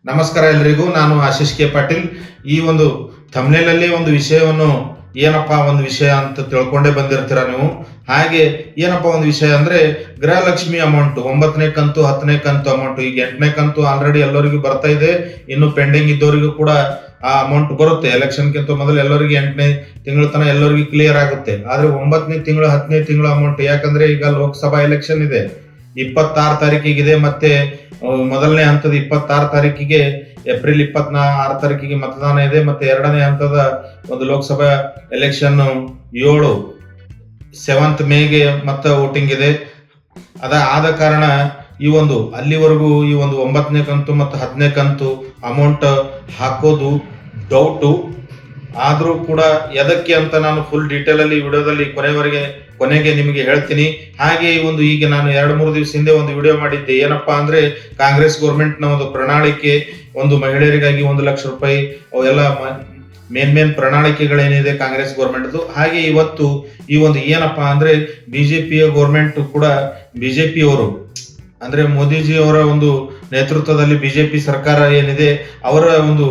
ನಮಸ್ಕಾರ ಎಲ್ರಿಗೂ. ನಾನು ಆಶೀಶ್ ಕೆ ಪಾಟೀಲ್. ಈ ಒಂದು ಥಂಬ್ನೇಲಲ್ಲಿ ಒಂದು ವಿಷಯವನ್ನು ಏನಪ್ಪಾ ಒಂದು ವಿಷಯ ಅಂತ ತಿಳ್ಕೊಂಡೇ ಬಂದಿರ್ತೀರ ನೀವು. ಹಾಗೆ ಏನಪ್ಪಾ ಒಂದು ವಿಷಯ ಅಂದ್ರೆ ಗೃಹಲಕ್ಷ್ಮಿ ಅಮೌಂಟ್ 9ನೇ ಕಂತು 10ನೇ ಕಂತು ಅಮೌಂಟ್. ಈಗ 8ನೇ ಕಂತು ಆಲ್ರೆಡಿ ಎಲ್ಲರಿಗೂ ಬರ್ತಾ ಇದೆ. ಇನ್ನು ಪೆಂಡಿಂಗ್ ಇದ್ದವರಿಗೂ ಕೂಡ ಆ ಅಮೌಂಟ್ ಬರುತ್ತೆ. ಎಲೆಕ್ಷನ್ಗಿಂತ ಮೊದಲು ಎಲ್ಲರಿಗೂ 8ನೇ ತಿಂಗಳ ತನಕ ಎಲ್ಲರಿಗೂ ಕ್ಲಿಯರ್ ಆಗುತ್ತೆ. ಆದ್ರೆ 9ನೇ ತಿಂಗಳು 10ನೇ ತಿಂಗಳ ಅಮೌಂಟ್, ಯಾಕಂದ್ರೆ ಈಗ ಲೋಕಸಭಾ ಎಲೆಕ್ಷನ್ ಇದೆ, 26 ತಾರೀಕಿಗಿದೆ. ಮತ್ತೆ ಮೊದಲನೇ ಹಂತದ 26 ತಾರೀಕಿಗೆ, ಏಪ್ರಿಲ್ 26 ತಾರೀಕಿಗೆ ಮತದಾನ ಇದೆ. ಮತ್ತೆ ಎರಡನೇ ಹಂತದ ಒಂದು ಲೋಕಸಭಾ ಎಲೆಕ್ಷನ್ 7th ಮೇಗೆ ಮತ್ತೆ ವೋಟಿಂಗ್ ಇದೆ. ಆದ ಕಾರಣ ಈ ಒಂದು ಅಲ್ಲಿವರೆಗೂ ಈ ಒಂದು 9ನೇ ಕಂತು ಮತ್ತು 10ನೇ ಕಂತು ಅಮೌಂಟ್ ಹಾಕೋದು ಡೌಟು. ಆದ್ರೂ ಕೂಡ ಎದಕ್ಕೆ ಅಂತ ನಾನು ಫುಲ್ ಡೀಟೇಲ್ ಅಲ್ಲಿ ವಿಡಿಯೋದಲ್ಲಿ ಕೊನೆಗೆ ನಿಮಗೆ ಹೇಳ್ತೀನಿ. ಹಾಗೆ ಈಗ ನಾನು 2-3 ದಿವಸ ಹಿಂದೆ ಒಂದು ವಿಡಿಯೋ ಮಾಡಿದ್ದೆ. ಏನಪ್ಪಾ ಅಂದ್ರೆ ಕಾಂಗ್ರೆಸ್ ಗೌರ್ಮೆಂಟ್ ನ ಒಂದು ಪ್ರಣಾಳಿಕೆ, ಒಂದು ಮಹಿಳೆಯರಿಗಾಗಿ 1 ಲಕ್ಷ ರೂಪಾಯಿ, ಅವೆಲ್ಲ ಮೇನ್ ಪ್ರಣಾಳಿಕೆಗಳೇನಿದೆ ಕಾಂಗ್ರೆಸ್ ಗೌರ್ಮೆಂಟ್ದು. ಹಾಗೆ ಇವತ್ತು ಏನಪ್ಪಾ ಅಂದ್ರೆ ಬಿಜೆಪಿಯ ಗೌರ್ಮೆಂಟ್ ಕೂಡ, ಬಿಜೆಪಿ ಅವರು ಅಂದ್ರೆ ಮೋದಿಜಿ ಅವರ ಒಂದು ನೇತೃತ್ವದಲ್ಲಿ ಬಿಜೆಪಿ ಸರ್ಕಾರ ಏನಿದೆ, ಅವರ ಒಂದು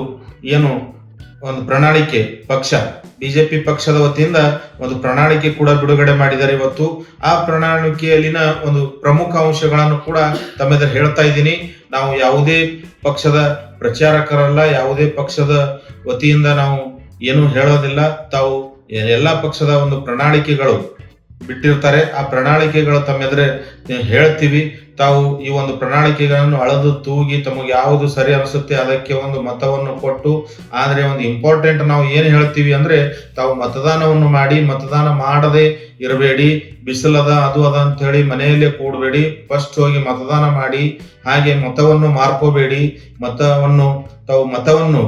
ಪ್ರಣಾಳಿಕೆ ಪಕ್ಷ, ಬಿಜೆಪಿ ಪಕ್ಷದ ವತಿಯಿಂದ ಒಂದು ಪ್ರಣಾಳಿಕೆ ಕೂಡ ಬಿಡುಗಡೆ ಮಾಡಿದ್ದಾರೆ ಇವತ್ತು. ಆ ಪ್ರಣಾಳಿಕೆಯಲ್ಲಿನ ಒಂದು ಪ್ರಮುಖ ಅಂಶಗಳನ್ನು ಕೂಡ ತಮ್ಮೆದುರು ಹೇಳ್ತಾ ಇದ್ದೀನಿ. ನಾವು ಯಾವುದೇ ಪಕ್ಷದ ಪ್ರಚಾರಕರಲ್ಲ, ಯಾವುದೇ ಪಕ್ಷದ ವತಿಯಿಂದ ನಾವು ಏನು ಹೇಳೋದಿಲ್ಲ. ತಾವು ಎಲ್ಲಾ ಪಕ್ಷದ ಒಂದು ಪ್ರಣಾಳಿಕೆಗಳು ಬಿಟ್ಟಿರ್ತಾರೆ, ಆ ಪ್ರಣಾಳಿಕೆಗಳು ತಮ್ಮೆದುರು ಹೇಳ್ತೀವಿ. ತಾವು ಈ ಒಂದು ಪ್ರಣಾಳಿಕೆಗಳನ್ನು ಅಳೆದು ತೂಗಿ ತಮಗೆ ಯಾವುದು ಸರಿ ಅನಿಸುತ್ತೆ ಅದಕ್ಕೆ ಒಂದು ಮತವನ್ನು ಕೊಟ್ಟು, ಆದ್ರೆ ಒಂದು ಇಂಪಾರ್ಟೆಂಟ್ ನಾವು ಏನು ಹೇಳ್ತೀವಿ ಅಂದ್ರೆ, ತಾವು ಮತದಾನವನ್ನು ಮಾಡಿ, ಮತದಾನ ಮಾಡದೆ ಇರಬೇಡಿ. ಬಿಸಿಲದ ಅದು ಅದ ಅಂತ ಹೇಳಿ ಮನೆಯಲ್ಲೇ ಕೂಡಬೇಡಿ. ಫಸ್ಟ್ ಹೋಗಿ ಮತದಾನ ಮಾಡಿ. ಹಾಗೆ ಮತವನ್ನು ಮಾರ್ಕೋಬೇಡಿ. ಮತವನ್ನು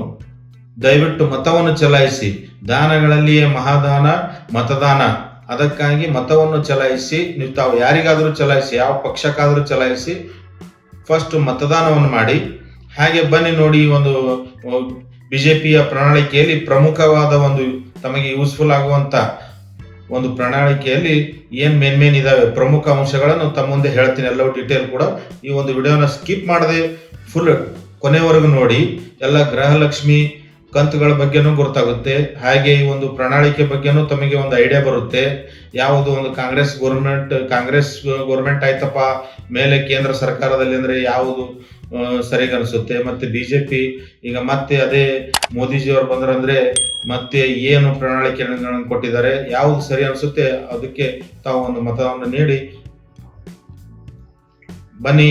ದಯವಿಟ್ಟು ಮತವನ್ನು ಚಲಾಯಿಸಿ. ದಾನಗಳಲ್ಲಿಯೇ ಮಹಾದಾನ ಮತದಾನ. ಅದಕ್ಕಾಗಿ ಮತವನ್ನು ಚಲಾಯಿಸಿ. ನೀವು ತಾವು ಯಾರಿಗಾದ್ರೂ ಚಲಾಯಿಸಿ, ಯಾವ ಪಕ್ಷಕ್ಕಾದ್ರೂ ಚಲಾಯಿಸಿ, ಫಸ್ಟ್ ಮತದಾನವನ್ನು ಮಾಡಿ. ಹಾಗೆ ಬನ್ನಿ ನೋಡಿ, ಒಂದು ಬಿಜೆಪಿಯ ಪ್ರಣಾಳಿಕೆಯಲ್ಲಿ ಪ್ರಮುಖವಾದ ಒಂದು ತಮಗೆ ಯೂಸ್ಫುಲ್ ಆಗುವಂತ ಒಂದು ಪ್ರಣಾಳಿಕೆಯಲ್ಲಿ ಏನ್ ಮೇನ್ ಇದಾವೆ ಪ್ರಮುಖ ಅಂಶಗಳನ್ನು ತಮ್ಮ ಮುಂದೆ ಹೇಳ್ತೀನಿ, ಎಲ್ಲವೂ ಡೀಟೇಲ್ ಕೂಡ. ಈ ಒಂದು ವಿಡಿಯೋನ ಸ್ಕಿಪ್ ಮಾಡದೆ ಫುಲ್ ಕೊನೆವರೆಗೂ ನೋಡಿ. ಎಲ್ಲ ಗೃಹಲಕ್ಷ್ಮಿ ಕಂತುಗಳ ಬಗ್ಗೆನೂ ಗೊತ್ತಾಗುತ್ತೆ. ಹಾಗೆ ಈ ಒಂದು ಪ್ರಣಾಳಿಕೆ ಬಗ್ಗೆನೂ ತಮಗೆ ಒಂದು ಐಡಿಯಾ ಬರುತ್ತೆ. ಯಾವುದು ಒಂದು ಕಾಂಗ್ರೆಸ್ ಗೌರ್ಮೆಂಟ್ ಆಯ್ತಪ್ಪ ಮೇಲೆ ಕೇಂದ್ರ ಸರ್ಕಾರದಲ್ಲಿ ಅಂದ್ರೆ ಯಾವುದು ಸರಿಗನಿಸುತ್ತೆ, ಮತ್ತೆ ಬಿಜೆಪಿ ಈಗ ಮತ್ತೆ ಅದೇ ಮೋದಿಜಿ ಅವರು ಬಂದ್ರಂದ್ರೆ ಮತ್ತೆ ಏನು ಪ್ರಣಾಳಿಕೆಗಳನ್ನು ಕೊಟ್ಟಿದ್ದಾರೆ, ಯಾವುದು ಸರಿ ಅನಿಸುತ್ತೆ ಅದಕ್ಕೆ ತಾವು ಒಂದು ಮತವನ್ನು ನೀಡಿ. ಬನ್ನಿ,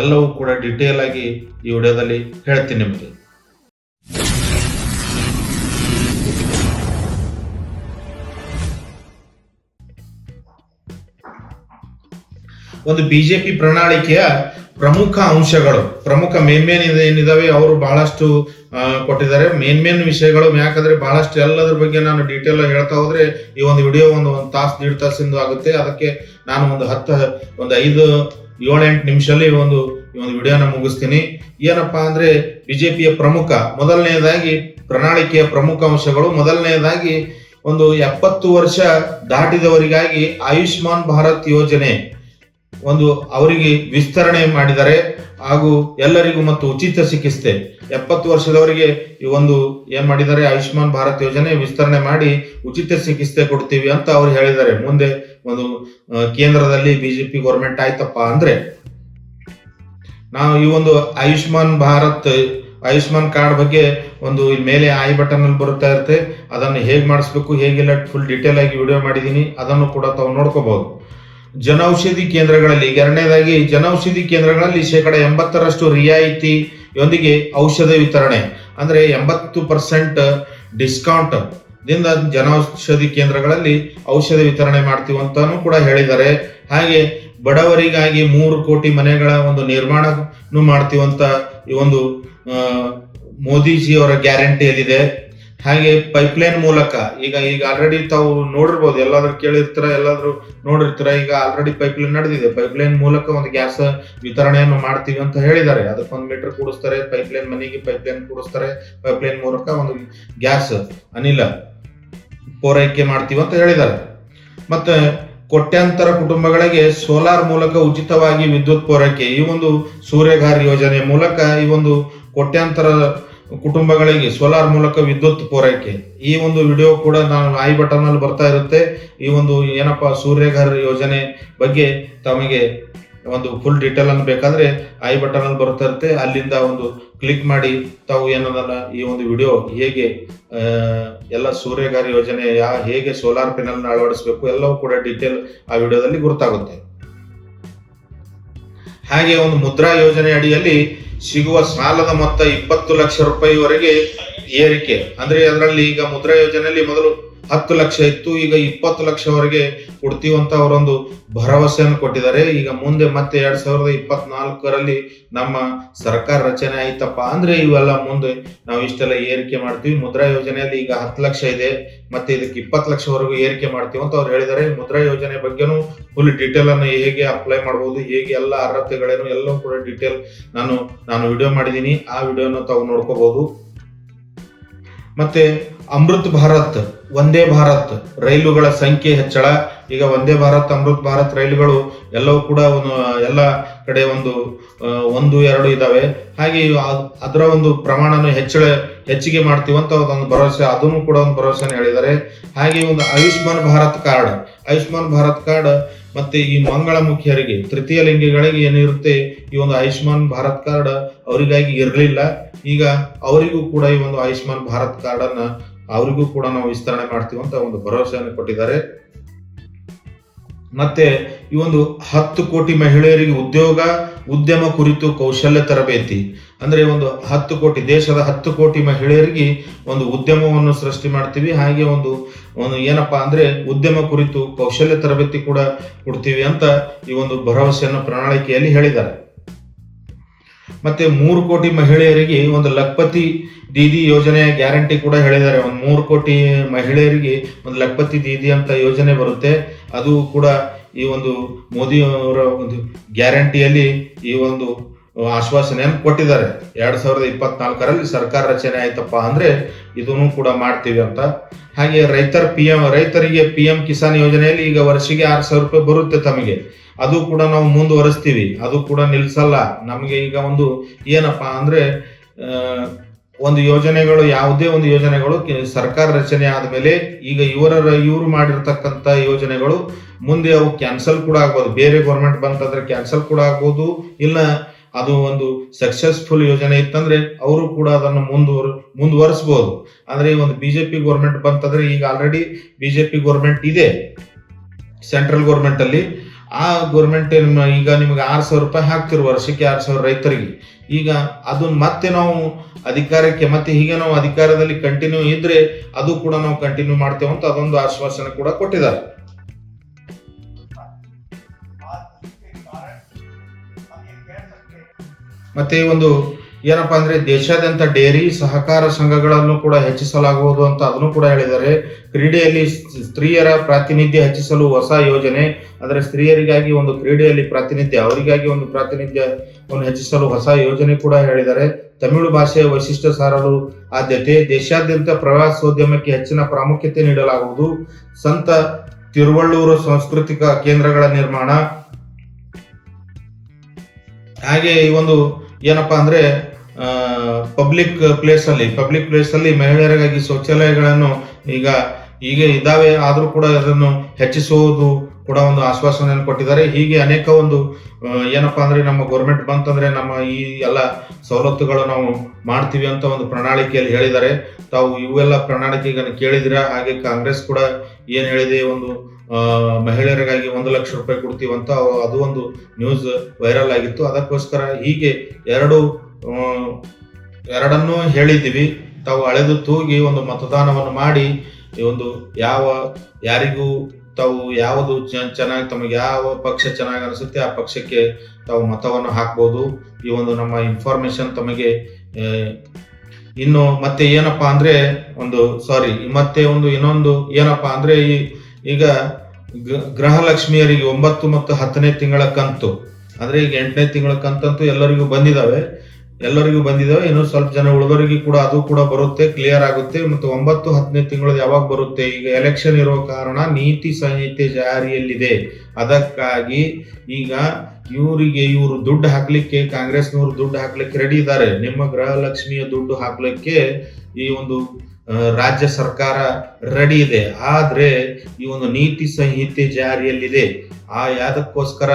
ಎಲ್ಲವೂ ಕೂಡ ಡಿಟೇಲ್ ಆಗಿ ಈ ವಿಡಿಯೋದಲ್ಲಿ ಹೇಳ್ತೀನಿ ನಿಮಗೆ. ಒಂದು ಬಿಜೆಪಿ ಪ್ರಣಾಳಿಕೆಯ ಪ್ರಮುಖ ಅಂಶಗಳು, ಮೇನ್ ಏನಿದಾವೆ ಅವರು ಬಹಳಷ್ಟು ಕೊಟ್ಟಿದ್ದಾರೆ. ಮೇನ್ ವಿಷಯಗಳು. ಯಾಕಂದ್ರೆ ಬಹಳಷ್ಟು ಎಲ್ಲದ್ರ ಬಗ್ಗೆ ನಾನು ಡೀಟೇಲ್ ಹೇಳ್ತಾ ಹೋದ್ರೆ ಈ ಒಂದು ವಿಡಿಯೋ ಒಂದು ತಾಸು 1.5 ತಾಸಿಂದು ಆಗುತ್ತೆ. ಅದಕ್ಕೆ ನಾನು ಒಂದು 5-7-8 ನಿಮಿಷದಲ್ಲಿ ಈ ಒಂದು ವಿಡಿಯೋನ ಮುಗಿಸ್ತೀನಿ. ಏನಪ್ಪಾ ಅಂದ್ರೆ ಬಿಜೆಪಿಯ ಮೊದಲನೆಯದಾಗಿ ಪ್ರಣಾಳಿಕೆಯ ಪ್ರಮುಖ ಅಂಶಗಳು. ಮೊದಲನೆಯದಾಗಿ 70 ವರ್ಷ ದಾಟಿದವರಿಗಾಗಿ ಆಯುಷ್ಮಾನ್ ಭಾರತ್ ಯೋಜನೆ ಅವರಿಗೆ ವಿಸ್ತರಣೆ ಮಾಡಿದ್ದಾರೆ. ಹಾಗೂ ಎಲ್ಲರಿಗೂ ಮತ್ತು ಉಚಿತ ಚಿಕಿತ್ಸೆ 70 ವರ್ಷದವರಿಗೆ ಏನ್ ಮಾಡಿದ್ದಾರೆ, ಆಯುಷ್ಮಾನ್ ಭಾರತ್ ಯೋಜನೆ ವಿಸ್ತರಣೆ ಮಾಡಿ ಉಚಿತ ಚಿಕಿತ್ಸೆ ಕೊಡ್ತೀವಿ ಅಂತ ಅವ್ರು ಹೇಳಿದ್ದಾರೆ. ಮುಂದೆ ಕೇಂದ್ರದಲ್ಲಿ ಬಿಜೆಪಿ ಗೌರ್ಮೆಂಟ್ ಆಯ್ತಪ್ಪ ಅಂದ್ರೆ ನಾವು ಈ ಆಯುಷ್ಮಾನ್ ಕಾರ್ಡ್ ಬಗ್ಗೆ ಇಲ್ಲಿ ಮೇಲೆ ಐ ಬಟನ್ ಅಲ್ಲಿ ಬರುತ್ತಾ ಇರುತ್ತೆ. ಅದನ್ನು ಹೇಗೆ ಮಾಡಿಸ್ಬೇಕು ಹೇಗಿಲ್ಲ ಫುಲ್ ಡೀಟೇಲ್ ಆಗಿ ವಿಡಿಯೋ ಮಾಡಿದೀನಿ, ಅದನ್ನು ಕೂಡ ತಾವು ನೋಡ್ಕೋಬಹುದು. ಜನೌಷಧಿ ಕೇಂದ್ರಗಳಲ್ಲಿ, ಎರಡನೇದಾಗಿ ಜನೌಷಧಿ ಕೇಂದ್ರಗಳಲ್ಲಿ 80% ರಿಯಾಯಿತಿಯೊಂದಿಗೆ ಔಷಧ ವಿತರಣೆ, ಅಂದ್ರೆ 80% ಡಿಸ್ಕೌಂಟ್ ದಿಂದ ಜನೌಷಧಿ ಕೇಂದ್ರಗಳಲ್ಲಿ ಔಷಧ ವಿತರಣೆ ಮಾಡ್ತೀವಿ ಅಂತಾನು ಕೂಡ ಹೇಳಿದ್ದಾರೆ. ಹಾಗೆ ಬಡವರಿಗಾಗಿ 3 ಕೋಟಿ ಮನೆಗಳ ನಿರ್ಮಾಣ ಮಾಡ್ತೀವಂತ ಈ ಮೋದಿಜಿ ಅವರ ಗ್ಯಾರಂಟಿಯಲ್ಲಿದೆ. ಹಾಗೆ ಪೈಪ್ಲೈನ್ ಮೂಲಕ ಈಗ ಆಲ್ರೆಡಿ ತಾವು ನೋಡಿರ್ಬೋದು, ಎಲ್ಲಾದ್ರೂ ಕೇಳಿರ್ತೀರ, ಎಲ್ಲಾದ್ರೂ ನೋಡಿರ್ತೀರ. ಈಗ ಆಲ್ರೆಡಿ ಪೈಪ್ಲೈನ್ ನಡೆದಿದೆ. ಪೈಪ್ಲೈನ್ ಮೂಲಕ ಗ್ಯಾಸ್ ವಿತರಣೆಯನ್ನು ಮಾಡ್ತೀವಿ ಅಂತ ಹೇಳಿದ್ದಾರೆ. ಅದಕ್ಕೊಂದು ಮೀಟರ್ ಕೂಡಿಸ್ತಾರೆ, ಪೈಪ್ಲೈನ್ ಮನೆಗೆ ಪೈಪ್ಲೈನ್ ಕೂಡಿಸ್ತಾರೆ, ಪೈಪ್ಲೈನ್ ಮೂಲಕ ಗ್ಯಾಸ್ ಅನಿಲ ಪೂರೈಕೆ ಮಾಡ್ತೀವಿ ಅಂತ ಹೇಳಿದ್ದಾರೆ. ಮತ್ತೆ ಕೋಟ್ಯಾಂತರ ಕುಟುಂಬಗಳಿಗೆ ಸೋಲಾರ್ ಮೂಲಕ ಉಚಿತವಾಗಿ ವಿದ್ಯುತ್ ಪೂರೈಕೆ. ಈ ಒಂದು ಸೂರ್ಯಘರ್ ಯೋಜನೆ ಮೂಲಕ ಈ ಒಂದು ಕೋಟ್ಯಾಂತರ ಕುಟುಂಬಗಳಿಗೆ ಸೋಲಾರ್ ಮೂಲಕ ವಿದ್ಯುತ್ ಪೂರೈಕೆ. ಈ ಒಂದು ವಿಡಿಯೋ ಕೂಡ ನಾನು ಐ ಬಟನ್ ಅಲ್ಲಿ ಬರ್ತಾ ಇರುತ್ತೆ. ಈ ಒಂದು ಏನಪ್ಪಾ ಸೂರ್ಯಘರ್ ಯೋಜನೆ ಬಗ್ಗೆ ತಮಗೆ ಒಂದು ಫುಲ್ ಡೀಟೇಲ್ ಅನ್ನು ಬೇಕಾದ್ರೆ ಐ ಬಟನ್ ಅಲ್ಲಿ ಬರ್ತಾ ಇರುತ್ತೆ, ಅಲ್ಲಿಂದ ಒಂದು ಕ್ಲಿಕ್ ಮಾಡಿ ತಾವು ಏನದಲ್ಲ ಈ ಒಂದು ವಿಡಿಯೋ ಹೇಗೆ ಎಲ್ಲ ಸೂರ್ಯಘರ್ ಯೋಜನೆ ಹೇಗೆ ಸೋಲಾರ್ ಪ್ಯಾನೆಲ್ ಅಳವಡಿಸಬೇಕು ಎಲ್ಲವೂ ಕೂಡ ಡೀಟೇಲ್ ಆ ವಿಡಿಯೋದಲ್ಲಿ ಗೊತ್ತಾಗುತ್ತೆ. ಹಾಗೆ ಒಂದು ಮುದ್ರಾ ಯೋಜನೆ ಅಡಿಯಲ್ಲಿ ಸಿಗುವ ಸಾಲದ ಮೊತ್ತ 20 ಲಕ್ಷ ರೂಪಾಯಿವರೆಗೆ ಏರಿಕೆ. ಅಂದ್ರೆ ಅದರಲ್ಲಿ ಈಗ ಮುದ್ರಾ ಯೋಜನೆಯಲ್ಲಿ ಮೊದಲು 10 ಲಕ್ಷ ಇತ್ತು, ಈಗ 20 ಲಕ್ಷವರೆಗೆ ಕೊಡ್ತೀವಂತ ಅವರೊಂದು ಭರವಸೆಯನ್ನು ಕೊಟ್ಟಿದ್ದಾರೆ. ಈಗ ಮುಂದೆ ಮತ್ತೆ 2024ರಲ್ಲಿ ನಮ್ಮ ಸರ್ಕಾರ ರಚನೆ ಆಯ್ತಪ್ಪ ಅಂದ್ರೆ ಇವೆಲ್ಲ ಮುಂದೆ ನಾವು ಇಷ್ಟೆಲ್ಲ ಏರಿಕೆ ಮಾಡ್ತೀವಿ. ಮುದ್ರಾ ಯೋಜನೆಯಲ್ಲಿ ಈಗ 10 ಲಕ್ಷ ಇದೆ, ಮತ್ತೆ ಇದಕ್ಕೆ 20 ಲಕ್ಷವರೆಗೂ ಏರಿಕೆ ಮಾಡ್ತೀವಿ ಅಂತ ಅವ್ರು ಹೇಳಿದ್ದಾರೆ. ಮುದ್ರಾ ಯೋಜನೆ ಬಗ್ಗೆನೂ ಫುಲ್ ಡೀಟೇಲ್ ಅನ್ನು ಹೇಗೆ ಅಪ್ಲೈ ಮಾಡಬಹುದು, ಹೇಗೆ ಎಲ್ಲ ಅರ್ಹತೆಗಳೇನು ಎಲ್ಲವೂ ಕೂಡ ಡೀಟೇಲ್ ನಾನು ವಿಡಿಯೋ ಮಾಡಿದ್ದೀನಿ. ಆ ವಿಡಿಯೋನ ತಾವು ನೋಡ್ಕೋಬಹುದು. ಮತ್ತೆ ಅಮೃತ್ ಭಾರತ್, ವಂದೇ ಭಾರತ್ ರೈಲುಗಳ ಸಂಖ್ಯೆ ಹೆಚ್ಚಳ. ಈಗ ವಂದೇ ಭಾರತ್, ಅಮೃತ್ ಭಾರತ್ ರೈಲುಗಳು ಎಲ್ಲವೂ ಕೂಡ ಎಲ್ಲ ಕಡೆ ಒಂದು 1-2 ಇದಾವೆ. ಹಾಗೆ ಅದರ ಒಂದು ಪ್ರಮಾಣನ ಹೆಚ್ಚಿಗೆ ಮಾಡ್ತೀವಂತ ಒಂದು ಭರವಸೆ, ಅದನ್ನು ಕೂಡ ಒಂದು ಭರವಸೆನ ಹೇಳಿದ್ದಾರೆ. ಹಾಗೆ ಒಂದು ಆಯುಷ್ಮಾನ್ ಭಾರತ್ ಕಾರ್ಡ್ ಮತ್ತೆ ಈ ಮಂಗಳಮುಖಿಯರಿಗೆ, ತೃತೀಯ ಲಿಂಗಿಗಳಿಗೆ ಏನಿರುತ್ತೆ ಈ ಒಂದು ಆಯುಷ್ಮಾನ್ ಭಾರತ್ ಕಾರ್ಡ್ ಅವರಿಗಾಗಿ ಇರಲಿಲ್ಲ. ಈಗ ಅವರಿಗೂ ಕೂಡ ಈ ಒಂದು ಆಯುಷ್ಮಾನ್ ಭಾರತ್ ಕಾರ್ಡ್ ಅನ್ನ ಅವರಿಗೂ ಕೂಡ ನಾವು ವಿಸ್ತರಣೆ ಮಾಡ್ತೀವಿ ಅಂತ ಒಂದು ಭರವಸೆಯನ್ನು ಕೊಟ್ಟಿದ್ದಾರೆ. ಮತ್ತೆ ಈ ಒಂದು 10 ಕೋಟಿ ಮಹಿಳೆಯರಿಗೆ ಉದ್ಯಮ ಕುರಿತು ಕೌಶಲ್ಯ ತರಬೇತಿ. ಅಂದ್ರೆ ಒಂದು 10 ಕೋಟಿ ದೇಶದ 10 ಕೋಟಿ ಮಹಿಳೆಯರಿಗೆ ಒಂದು ಉದ್ಯಮವನ್ನು ಸೃಷ್ಟಿ ಮಾಡ್ತೀವಿ. ಹಾಗೆ ಒಂದು ಏನಪ್ಪಾ ಅಂದ್ರೆ ಉದ್ಯಮ ಕುರಿತು ಕೌಶಲ್ಯ ತರಬೇತಿ ಕೂಡ ಕೊಡ್ತೀವಿ ಅಂತ ಈ ಒಂದು ಭರವಸೆಯನ್ನು ಪ್ರಣಾಳಿಕೆಯಲ್ಲಿ ಹೇಳಿದ್ದಾರೆ. ಮತ್ತೆ 3 ಕೋಟಿ ಮಹಿಳೆಯರಿಗೆ ಒಂದು ಲಖಪತಿ ದೀದಿ ಯೋಜನೆಯ ಗ್ಯಾರಂಟಿ ಕೂಡ ಹೇಳಿದ್ದಾರೆ. ಒಂದು 3 ಕೋಟಿ ಮಹಿಳೆಯರಿಗೆ ಒಂದು ಲಖಪತಿ ದೀದಿ ಅಂತ ಯೋಜನೆ ಬರುತ್ತೆ. ಅದು ಕೂಡ ಈ ಒಂದು ಮೋದಿ ಅವರ ಒಂದು ಗ್ಯಾರಂಟಿಯಲ್ಲಿ ಈ ಒಂದು ಆಶ್ವಾಸನೆಯನ್ನು ಕೊಟ್ಟಿದ್ದಾರೆ. 2024ರಲ್ಲಿ ಸರ್ಕಾರ ರಚನೆ ಆಯ್ತಪ್ಪ ಅಂದ್ರೆ ಇದನ್ನು ಕೂಡ ಮಾಡ್ತೀವಿ ಅಂತ. ಹಾಗೆ ರೈತರಿಗೆ PM ಕಿಸಾನ್ ಯೋಜನೆಯಲ್ಲಿ ಈಗ ವರ್ಷಿಗೆ 6,000 ರೂಪಾಯಿ ಬರುತ್ತೆ ತಮಗೆ. ಅದು ಕೂಡ ನಾವು ಮುಂದುವರಿಸ್ತೀವಿ, ಅದು ಕೂಡ ನಿಲ್ಸಲ್ಲ. ನಮಗೆ ಈಗ ಒಂದು ಏನಪ್ಪಾ ಅಂದ್ರೆ ಒಂದು ಯೋಜನೆಗಳು, ಯಾವುದೇ ಒಂದು ಯೋಜನೆಗಳು ಸರ್ಕಾರ ರಚನೆ ಆದ್ಮೇಲೆ ಈಗ ಇವರು ಮಾಡಿರ್ತಕ್ಕಂಥ ಯೋಜನೆಗಳು ಮುಂದೆ ಅವು ಕ್ಯಾನ್ಸಲ್ ಕೂಡ ಆಗ್ಬೋದು. ಬೇರೆ ಗೌರ್ಮೆಂಟ್ ಬಂತಂದ್ರೆ ಕ್ಯಾನ್ಸಲ್ ಕೂಡ ಆಗ್ಬೋದು, ಇಲ್ಲ ಅದು ಒಂದು ಸಕ್ಸಸ್ಫುಲ್ ಯೋಜನೆ ಇತ್ತಂದ್ರೆ ಅವರು ಕೂಡ ಅದನ್ನು ಮುಂದುವರಿಸಬಹುದು. ಅಂದ್ರೆ ಈ ಒಂದು ಬಿಜೆಪಿ ಗೌರ್ಮೆಂಟ್ ಬಂತಂದ್ರೆ, ಈಗ ಆಲ್ರೆಡಿ ಬಿಜೆಪಿ ಗೌರ್ಮೆಂಟ್ ಇದೆ ಸೆಂಟ್ರಲ್ ಗೌರ್ಮೆಂಟ್ ಅಲ್ಲಿ. ಆ ಗೌರ್ಮೆಂಟ್ ಈಗ ನಿಮಗೆ 6,000 ರೂಪಾಯಿ ಹಾಕ್ತಿರು ವರ್ಷಕ್ಕೆ 6,000 ರೈತರಿಗೆ. ಈಗ ಅದನ್ನ ಮತ್ತೆ ನಾವು ಅಧಿಕಾರಕ್ಕೆ ಮತ್ತೆ ಹೀಗೆ ನಾವು ಅಧಿಕಾರದಲ್ಲಿ ಕಂಟಿನ್ಯೂ ಇದ್ರೆ ಅದು ಕೂಡ ನಾವು ಕಂಟಿನ್ಯೂ ಮಾಡ್ತೇವೆ ಅಂತ ಅದೊಂದು ಆಶ್ವಾಸನೆ ಕೂಡ ಕೊಟ್ಟಿದ್ದಾರೆ. ಮತ್ತೆ ಒಂದು ಏನಪ್ಪಾ ಅಂದ್ರೆ ದೇಶಾದ್ಯಂತ ಡೇರಿ ಸಹಕಾರ ಸಂಘಗಳನ್ನು ಕೂಡ ಹೆಚ್ಚಿಸಲಾಗುವುದು ಅಂತ ಅದನ್ನು ಕೂಡ ಹೇಳಿದ್ದಾರೆ. ಕ್ರೀಡೆಯಲ್ಲಿ ಸ್ತ್ರೀಯರ ಪ್ರಾತಿನಿಧ್ಯ ಹೆಚ್ಚಿಸಲು ಹೊಸ ಯೋಜನೆ. ಅಂದ್ರೆ ಸ್ತ್ರೀಯರಿಗಾಗಿ ಒಂದು ಕ್ರೀಡೆಯಲ್ಲಿ ಪ್ರಾತಿನಿಧ್ಯ, ಅವರಿಗಾಗಿ ಒಂದು ಪ್ರಾತಿನಿಧ್ಯವನ್ನು ಹೆಚ್ಚಿಸಲು ಹೊಸ ಯೋಜನೆ ಕೂಡ ಹೇಳಿದ್ದಾರೆ. ತಮಿಳು ಭಾಷೆಯ ವೈಶಿಷ್ಟ್ಯ ಸಾರಲು ಆದ್ಯತೆ. ದೇಶಾದ್ಯಂತ ಪ್ರವಾಸೋದ್ಯಮಕ್ಕೆ ಹೆಚ್ಚಿನ ಪ್ರಾಮುಖ್ಯತೆ ನೀಡಲಾಗುವುದು. ಸಂತ ತಿರುವಳ್ಳೂರು ಸಾಂಸ್ಕೃತಿಕ ಕೇಂದ್ರಗಳ ನಿರ್ಮಾಣ. ಹಾಗೆ ಈ ಒಂದು ಏನಪ್ಪಾ ಅಂದ್ರೆ ಪಬ್ಲಿಕ್ ಪ್ಲೇಸ್ ಅಲ್ಲಿ ಮಹಿಳೆಯರಿಗಾಗಿ ಶೌಚಾಲಯಗಳನ್ನು ಈಗ ಇದಾವೆ, ಆದ್ರೂ ಕೂಡ ಅದನ್ನು ಹೆಚ್ಚಿಸುವುದು ಕೂಡ ಒಂದು ಆಶ್ವಾಸನೆಯನ್ನು ಕೊಟ್ಟಿದ್ದಾರೆ. ಹೀಗೆ ಅನೇಕ ಒಂದು ಏನಪ್ಪಾ ಅಂದ್ರೆ ನಮ್ಮ ಗೌರ್ಮೆಂಟ್ ಬಂತಂದ್ರೆ ನಮ್ಮ ಈ ಎಲ್ಲ ಸವಲತ್ತುಗಳು ನಾವು ಮಾಡ್ತೀವಿ ಅಂತ ಒಂದು ಪ್ರಣಾಳಿಕೆಯಲ್ಲಿ ಹೇಳಿದ್ದಾರೆ. ತಾವು ಇವೆಲ್ಲ ಪ್ರಣಾಳಿಕೆಗಳನ್ನು ಕೇಳಿದಿರಾ. ಹಾಗೆ ಕಾಂಗ್ರೆಸ್ ಕೂಡ ಏನ್ ಹೇಳಿದೆ, ಒಂದು ಮಹಿಳೆಯರಿಗಾಗಿ 1 ಲಕ್ಷ ರೂಪಾಯಿ ಕೊಡ್ತೀವಂತ ಅದು ಒಂದು ನ್ಯೂಸ್ ವೈರಲ್ ಆಗಿತ್ತು. ಅದಕ್ಕೋಸ್ಕರ ಹೀಗೆ ಎರಡನ್ನೂ ಹೇಳಿದ್ದೀವಿ. ತಾವು ಅಳೆದು ತೂಗಿ ಒಂದು ಮತದಾನವನ್ನು ಮಾಡಿ ಈ ಒಂದು ಯಾರಿಗೂ ತಾವು ಯಾವುದು ಚೆನ್ನಾಗಿ, ತಮಗೆ ಯಾವ ಪಕ್ಷ ಚೆನ್ನಾಗಿ ಅನಿಸುತ್ತೆ ಆ ಪಕ್ಷಕ್ಕೆ ತಾವು ಮತವನ್ನು ಹಾಕ್ಬೋದು. ಈ ಒಂದು ನಮ್ಮ ಇನ್ಫಾರ್ಮೇಶನ್ ತಮಗೆ ಇನ್ನು ಮತ್ತೆ ಏನಪ್ಪಾ ಅಂದ್ರೆ ಇನ್ನೊಂದು ಏನಪ್ಪಾ ಅಂದ್ರೆ ಈಗ ಗೃಹಲಕ್ಷ್ಮಿಯರಿಗೆ 9 ಮತ್ತು 10ನೇ ತಿಂಗಳ ಕಂತು, ಅಂದ್ರೆ ಈಗ 8ನೇ ತಿಂಗಳ ಕಂತಂತೂ ಎಲ್ಲರಿಗೂ ಬಂದಿದ್ದಾವೆ. ಎಲ್ಲರಿಗೂ ಬಂದಿದ್ದಾವೆ. ಇನ್ನು ಸ್ವಲ್ಪ ಜನ ಉಳಿದವರಿಗೆ ಕೂಡ ಅದು ಕೂಡ ಬರುತ್ತೆ, ಕ್ಲಿಯರ್ ಆಗುತ್ತೆ. ಮತ್ತು 9-10ನೇ ತಿಂಗಳು ಯಾವಾಗ ಬರುತ್ತೆ? ಈಗ ಎಲೆಕ್ಷನ್ ಇರೋ ಕಾರಣ ನೀತಿ ಸಂಹಿತೆ ಜಾರಿಯಲ್ಲಿದೆ. ಅದಕ್ಕಾಗಿ ಈಗ ಇವರು ದುಡ್ಡು ಹಾಕ್ಲಿಕ್ಕೆ, ಕಾಂಗ್ರೆಸ್ನವರು ದುಡ್ಡು ಹಾಕ್ಲಿಕ್ಕೆ ರೆಡಿ ಇದ್ದಾರೆ. ನಿಮ್ಮ ಗೃಹಲಕ್ಷ್ಮಿಯ ದುಡ್ಡು ಹಾಕ್ಲಿಕ್ಕೆ ಈ ಒಂದು ರಾಜ್ಯ ಸರ್ಕಾರ ರೆಡಿ ಇದೆ. ಆದ್ರೆ ಈ ಒಂದು ನೀತಿ ಸಂಹಿತೆ ಜಾರಿಯಲ್ಲಿದೆ. ಯಾದಕ್ಕೋಸ್ಕರ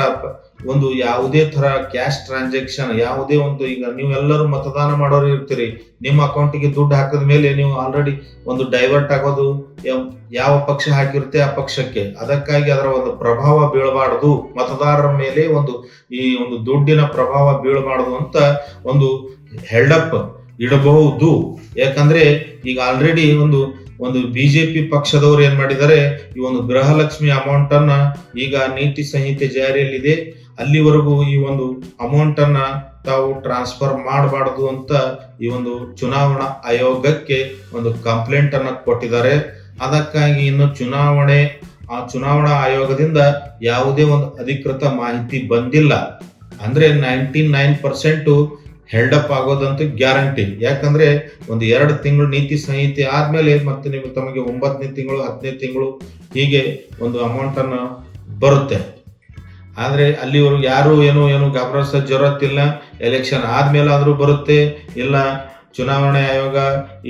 ಒಂದು ಯಾವುದೇ ತರ ಕ್ಯಾಶ್ ಟ್ರಾನ್ಸಾಕ್ಷನ್, ಯಾವುದೇ ಒಂದು, ಈಗ ನೀವೆಲ್ಲರೂ ಮತದಾನ ಮಾಡೋರು ಇರ್ತೀರಿ, ನಿಮ್ಮ ಅಕೌಂಟಿಗೆ ದುಡ್ಡು ಹಾಕಿದ ಮೇಲೆ ನೀವು ಆಲ್ರೆಡಿ ಒಂದು ಡೈವರ್ಟ್ ಆಗೋದು ಯಾವ ಪಕ್ಷ ಹಾಕಿರುತ್ತೆ ಆ ಪಕ್ಷಕ್ಕೆ. ಅದಕ್ಕಾಗಿ ಅದರ ಒಂದು ಪ್ರಭಾವ ಬೀಳಬಾರದು, ಮತದಾರರ ಮೇಲೆ ಈ ಒಂದು ದುಡ್ಡಿನ ಪ್ರಭಾವ ಬೀಳಬಾರದು ಅಂತ ಒಂದು ಹೆಲ್ಡಪ್ ಇಡಬಹುದು. ಯಾಕಂದ್ರೆ ಈಗ ಆಲ್ರೆಡಿ ಒಂದು ಬಿಜೆಪಿ ಪಕ್ಷದವರು ಏನ್ ಮಾಡಿದ್ದಾರೆ, ಈ ಒಂದು ಗೃಹಲಕ್ಷ್ಮಿ ಅಮೌಂಟ್ ಅನ್ನ ಈಗ ನೀತಿ ಸಂಹಿತೆ ಜಾರಿಯಲ್ಲಿದೆ, ಅಲ್ಲಿವರೆಗೂ ಈ ಒಂದು ಅಮೌಂಟ್ ಅನ್ನ ತಾವು ಟ್ರಾನ್ಸ್ಫರ್ ಮಾಡಬಾರದು ಅಂತ ಈ ಒಂದು ಚುನಾವಣಾ ಆಯೋಗಕ್ಕೆ ಒಂದು ಕಂಪ್ಲೇಂಟ್ ಅನ್ನ ಕೊಟ್ಟಿದ್ದಾರೆ. ಅದಕ್ಕಾಗಿ ಇನ್ನು ಚುನಾವಣಾ ಆಯೋಗದಿಂದ ಯಾವುದೇ ಒಂದು ಅಧಿಕೃತ ಮಾಹಿತಿ ಬಂದಿಲ್ಲ. ಅಂದ್ರೆ 99% ಹೆಲ್ಡಪ್ ಆಗೋದಂತೂ ಗ್ಯಾರಂಟಿ. ಯಾಕಂದ್ರೆ ಒಂದು 2 ತಿಂಗಳು ನೀತಿ ಸಂಹಿತೆ ಆದ್ಮೇಲೆ ಮತ್ತೆ ತಮಗೆ 9ನೇ ತಿಂಗಳು 10ನೇ ತಿಂಗಳು ಹೀಗೆ ಒಂದು ಅಮೌಂಟ್ ಅನ್ನು ಬರುತ್ತೆ. ಆದ್ರೆ ಅಲ್ಲಿವರೆಗೂ ಯಾರು ಏನು ಗಾಬರಿಸೋ ಜರೂರತ್ತಿಲ್ಲ. ಎಲೆಕ್ಷನ್ ಆದ್ಮೇಲೆ ಆದ್ರೂ ಬರುತ್ತೆ, ಇಲ್ಲ ಚುನಾವಣೆ ಆಯೋಗ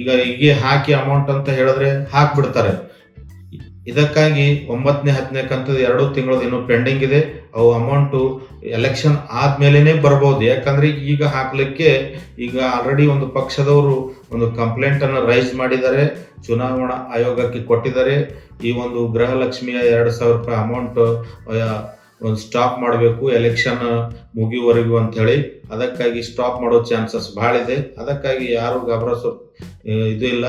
ಈಗ ಹೀಗೆ ಹಾಕಿ ಅಮೌಂಟ್ ಅಂತ ಹೇಳಿದ್ರೆ ಹಾಕ್ಬಿಡ್ತಾರೆ. ಇದಕ್ಕಾಗಿ 9ನೇ 10ನೇ ಕಂತದ 2 ತಿಂಗಳದ್ದು ಇನ್ನೂ ಪೆಂಡಿಂಗ್ ಇದೆ. ಅವು ಅಮೌಂಟ್ ಎಲೆಕ್ಷನ್ ಆದ್ಮೇಲೆನೆ ಬರ್ಬೋದು. ಯಾಕಂದ್ರೆ ಈಗ ಹಾಕ್ಲಿಕ್ಕೆ ಈಗ ಆಲ್ರೆಡಿ ಒಂದು ಪಕ್ಷದವರು ಒಂದು ಕಂಪ್ಲೇಂಟ್ ಅನ್ನು ರೈಸ್ ಮಾಡಿದ್ದಾರೆ, ಚುನಾವಣಾ ಆಯೋಗಕ್ಕೆ ಕೊಟ್ಟಿದ್ದಾರೆ. ಈ ಒಂದು ಗೃಹಲಕ್ಷ್ಮಿಯ 2,000 ರೂಪಾಯಿ ಅಮೌಂಟ್ ಒಂದು ಸ್ಟಾಪ್ ಮಾಡಬೇಕು ಎಲೆಕ್ಷನ್ ಮುಗಿಯುವವರೆಗೂ ಅಂತ ಹೇಳಿ. ಅದಕ್ಕಾಗಿ ಸ್ಟಾಪ್ ಮಾಡೋ ಚಾನ್ಸಸ್ ಬಹಳ ಇದೆ. ಅದಕ್ಕಾಗಿ ಯಾರು ಗಾಬರಿಸೋ ಇದು ಇಲ್ಲ.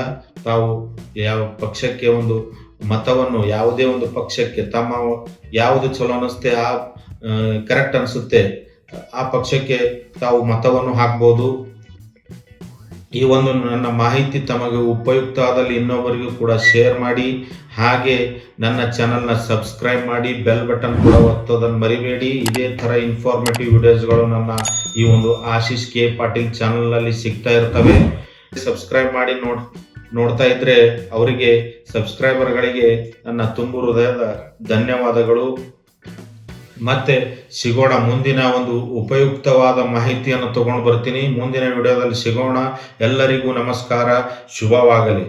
ತಾವು ಯಾವ ಪಕ್ಷಕ್ಕೆ ಒಂದು ಮತವನ್ನು, ಯಾವುದೇ ಒಂದು ಪಕ್ಷಕ್ಕೆ ತಮ್ಮ ಯಾವುದು ಚಲೋ ಅನಿಸುತ್ತೆ, ಕರೆಕ್ಟ್ ಅನಿಸುತ್ತೆ ಆ ಪಕ್ಷಕ್ಕೆ ತಾವು ಮತವನ್ನು ಹಾಕ್ಬೋದು. ಈ ಒಂದು ನನ್ನ ಮಾಹಿತಿ ತಮಗೆ ಉಪಯುಕ್ತ ಆದಲ್ಲಿ ಇನ್ನೊಬ್ಬರಿಗೂ ಕೂಡ ಶೇರ್ ಮಾಡಿ. ಹಾಗೆ ನನ್ನ ಚಾನಲ್ನ ಸಬ್ಸ್ಕ್ರೈಬ್ ಮಾಡಿ, ಬೆಲ್ ಬಟನ್ ಕೂಡ ಒತ್ತೋದನ್ನು ಮರಿಬೇಡಿ. ಇದೇ ಥರ ಇನ್ಫಾರ್ಮೇಟಿವ್ ವಿಡಿಯೋಸ್ಗಳು ನನ್ನ ಈ ಒಂದು ಆಶೀಶ್ ಕೆ ಪಾಟೀಲ್ ಚಾನಲ್ನಲ್ಲಿ ಸಿಗ್ತಾ ಇರ್ತವೆ. ಸಬ್ಸ್ಕ್ರೈಬ್ ಮಾಡಿ ನೋಡ್ತಾ ಇದ್ರೆ ಅವರಿಗೆ, ಸಬ್ಸ್ಕ್ರೈಬರ್ಗಳಿಗೆ ನನ್ನ ತುಂಬು ಹೃದಯದ ಧನ್ಯವಾದಗಳು. ಮತ್ತೆ ಸಿಗೋಣ, ಮುಂದಿನ ಒಂದು ಉಪಯುಕ್ತವಾದ ಮಾಹಿತಿಯನ್ನು ತಗೊಂಡು ಬರ್ತೀನಿ. ಮುಂದಿನ ವಿಡಿಯೋದಲ್ಲಿ ಸಿಗೋಣ. ಎಲ್ಲರಿಗೂ ನಮಸ್ಕಾರ, ಶುಭವಾಗಲಿ.